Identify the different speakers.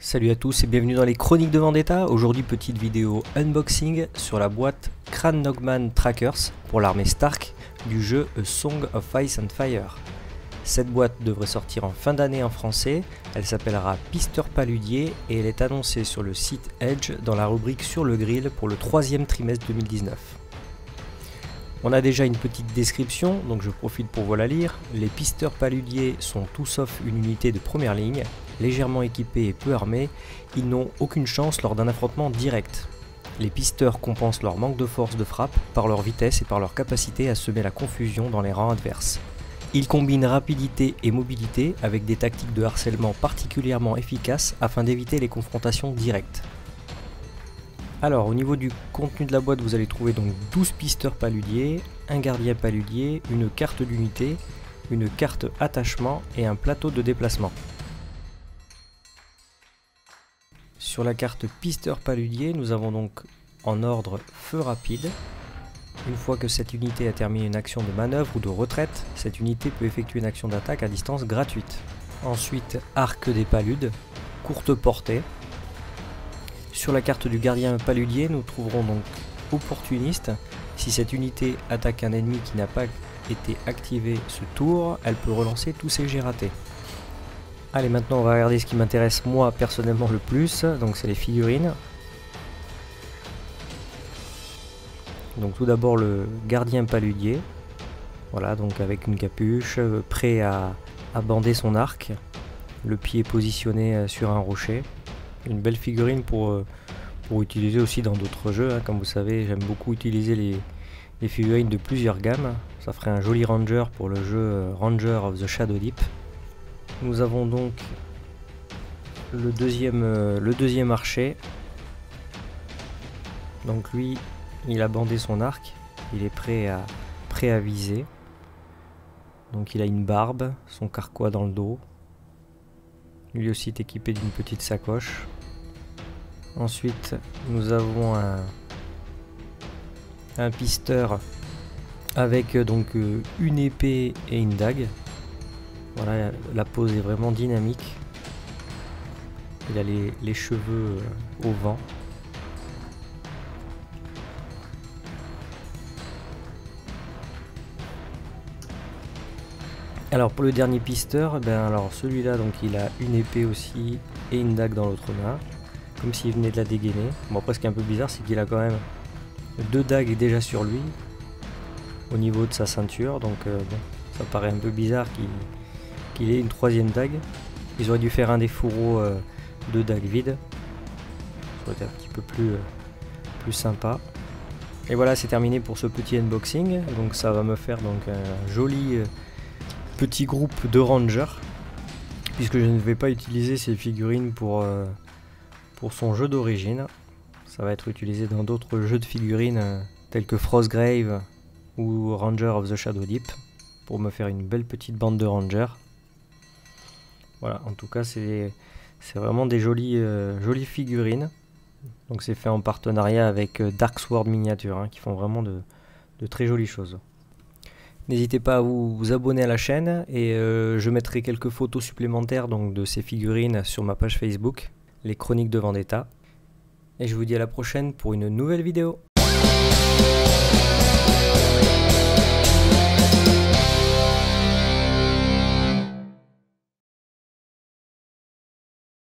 Speaker 1: Salut à tous et bienvenue dans les Chroniques de Vendetta. Aujourd'hui, petite vidéo unboxing sur la boîte Crannogman Trackers pour l'armée Stark du jeu A Song of Ice and Fire. Cette boîte devrait sortir en fin d'année en français, elle s'appellera Pisteur Paludier et elle est annoncée sur le site Edge dans la rubrique Sur le grill pour le 3e trimestre 2019. On a déjà une petite description, donc je profite pour vous la lire. Les pisteurs paludiers sont tout sauf une unité de première ligne, légèrement équipés et peu armés, ils n'ont aucune chance lors d'un affrontement direct. Les pisteurs compensent leur manque de force de frappe par leur vitesse et par leur capacité à semer la confusion dans les rangs adverses. Ils combinent rapidité et mobilité avec des tactiques de harcèlement particulièrement efficaces afin d'éviter les confrontations directes. Alors au niveau du contenu de la boîte, vous allez trouver donc 12 pisteurs paludiers, un gardien paludier, une carte d'unité, une carte attachement et un plateau de déplacement. Sur la carte pisteur paludier, nous avons donc en ordre feu rapide. Une fois que cette unité a terminé une action de manœuvre ou de retraite, cette unité peut effectuer une action d'attaque à distance gratuite. Ensuite, arc des paludes, courte portée. Sur la carte du gardien paludier, nous trouverons donc opportuniste. Si cette unité attaque un ennemi qui n'a pas été activé ce tour, elle peut relancer tous ses jets ratés. Allez, maintenant on va regarder ce qui m'intéresse moi personnellement le plus, donc c'est les figurines. Donc tout d'abord le gardien paludier, voilà, donc avec une capuche, prêt à bander son arc, le pied positionné sur un rocher. Une belle figurine pour utiliser aussi dans d'autres jeux, hein. Comme vous savez, j'aime beaucoup utiliser les figurines de plusieurs gammes. Ça ferait un joli ranger pour le jeu Ranger of the Shadow Deep. Nous avons donc le deuxième archer. Donc lui, il a bandé son arc, il est prêt à viser. Donc il a une barbe, son carquois dans le dos. Lui aussi est équipé d'une petite sacoche. Ensuite, nous avons un pisteur avec donc une épée et une dague. Voilà, la pose est vraiment dynamique. Il a les cheveux au vent. Alors pour le dernier pisteur, alors celui-là, donc il a une épée aussi et une dague dans l'autre main, comme s'il venait de la dégainer. Bon, après ce qui est un peu bizarre, c'est qu'il a quand même deux dagues déjà sur lui au niveau de sa ceinture, donc bon, ça paraît un peu bizarre qu'il ait une troisième dague. Ils auraient dû faire un des fourreaux de dagues vides, ça aurait été un petit peu plus sympa. Et voilà, c'est terminé pour ce petit unboxing. Donc ça va me faire donc un joli petit groupe de rangers, puisque je ne vais pas utiliser ces figurines pour son jeu d'origine. Ça va être utilisé dans d'autres jeux de figurines tels que Frostgrave ou Ranger of the Shadow Deep, pour me faire une belle petite bande de rangers. Voilà, en tout cas c'est vraiment des jolies figurines. Donc c'est fait en partenariat avec Dark Sword Miniature, hein, qui font vraiment de très jolies choses. N'hésitez pas à vous abonner à la chaîne et je mettrai quelques photos supplémentaires donc, de ces figurines sur ma page Facebook, les Chroniques de Vendetta. Et je vous dis à la prochaine pour une nouvelle vidéo.